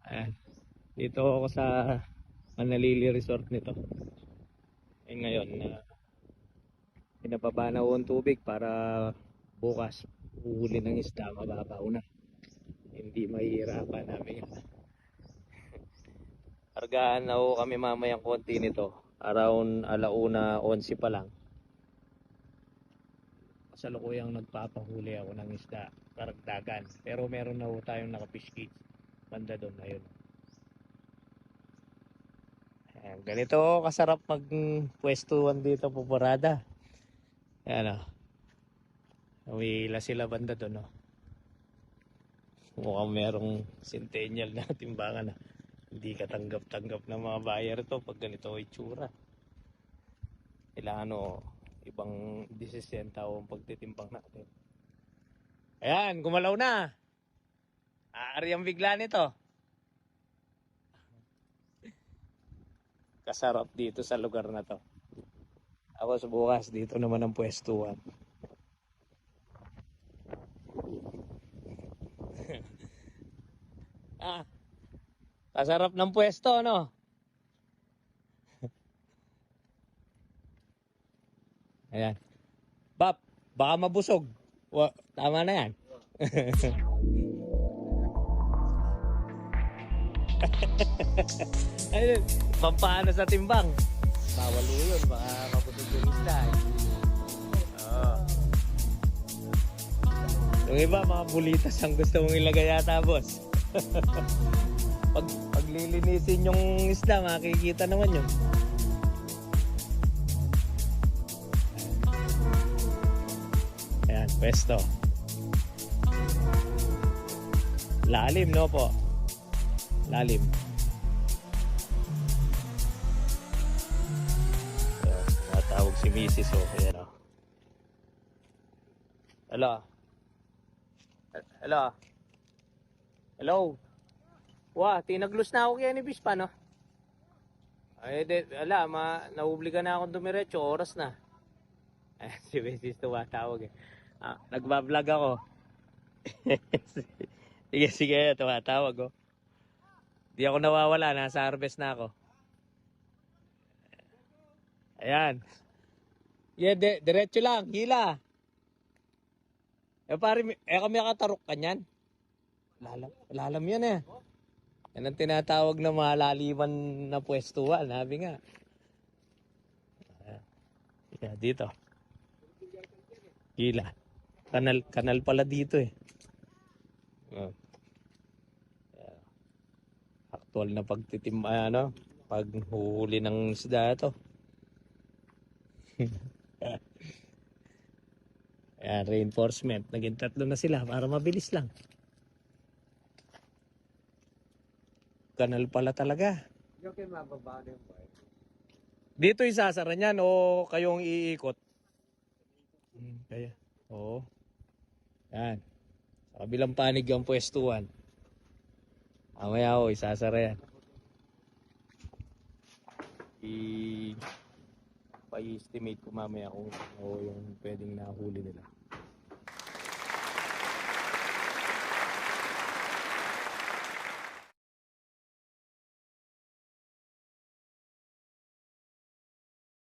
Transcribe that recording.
Ayan. Dito ako sa Manalili Resort nito. Ngayon, pinababa na ako ang tubig para bukas uhuli ng isda, mababaw na. Hindi mahihirapan namin. Kargaan na ako kami mamayang konti nito. Around 1:11 pa lang. Kasalukuyang nagpapahuli ako ng isda, karagdagan. Pero meron na ho tayong naka-fish cage. Banda doon, ayun. Ayan, ganito kasarap mag-pwestuhan dito po parada. Ayan o. Nawila sila banda doon o. Mukhang merong centennial na timbangan na. Hindi katanggap-tanggap ng mga buyer ito pag ganito ay tsura. Kailangan o, ibang disisenta o ang pagtitimbang natin. Ayan, gumalaw na. Aari ang bigla nito. Kasarap dito sa lugar na to. Ako sa bukas dito naman ang pwestuhan. Kasarap ng pwesto, no? Ayan. Bap, baka mabusog. Tama na yan. Ayun, pampaano sa timbang? Bawal yun, baka mabusog yung isda. Yung iba, mga bulitas ang gusto mong ilagay yata, boss. Pag lilinisin yung isda, makikita naman yun. Ayan, pwesto. Lalim, no po? Lalim. So, matawag si Mrs. O. Ayan o. Hello? Hello? Hello? Wah, tinaglus na ako kaya ni Bispa, no? Ay, naubligan na akong dumiretso, oras na. Ay, si Mrs. tumatawag eh. Nagbablog ako. Sige, tumatawag oh. Di ako nawawala, nasa harvest na ako. Ayan. Diretso lang, hila. Pare, kami katarok kanyan. Lalam yan eh. Yan ang tinatawag na malaliman na pwestuhan, sabi nga. Yeah, dito. Hila. Kanal pala dito eh. Actual na paghuhuli ng isda ito. Ayan, reinforcement. Naging 3 na sila para mabilis lang. Kanal pala talaga. Dito isasara niyan o kayong iikot? Kaya. Oo. Yan. Sa kabilang panig ang pwestuhan. Mamaya o, isasara yan. I-estimate ko mamaya kung yung pwedeng nahuli nila.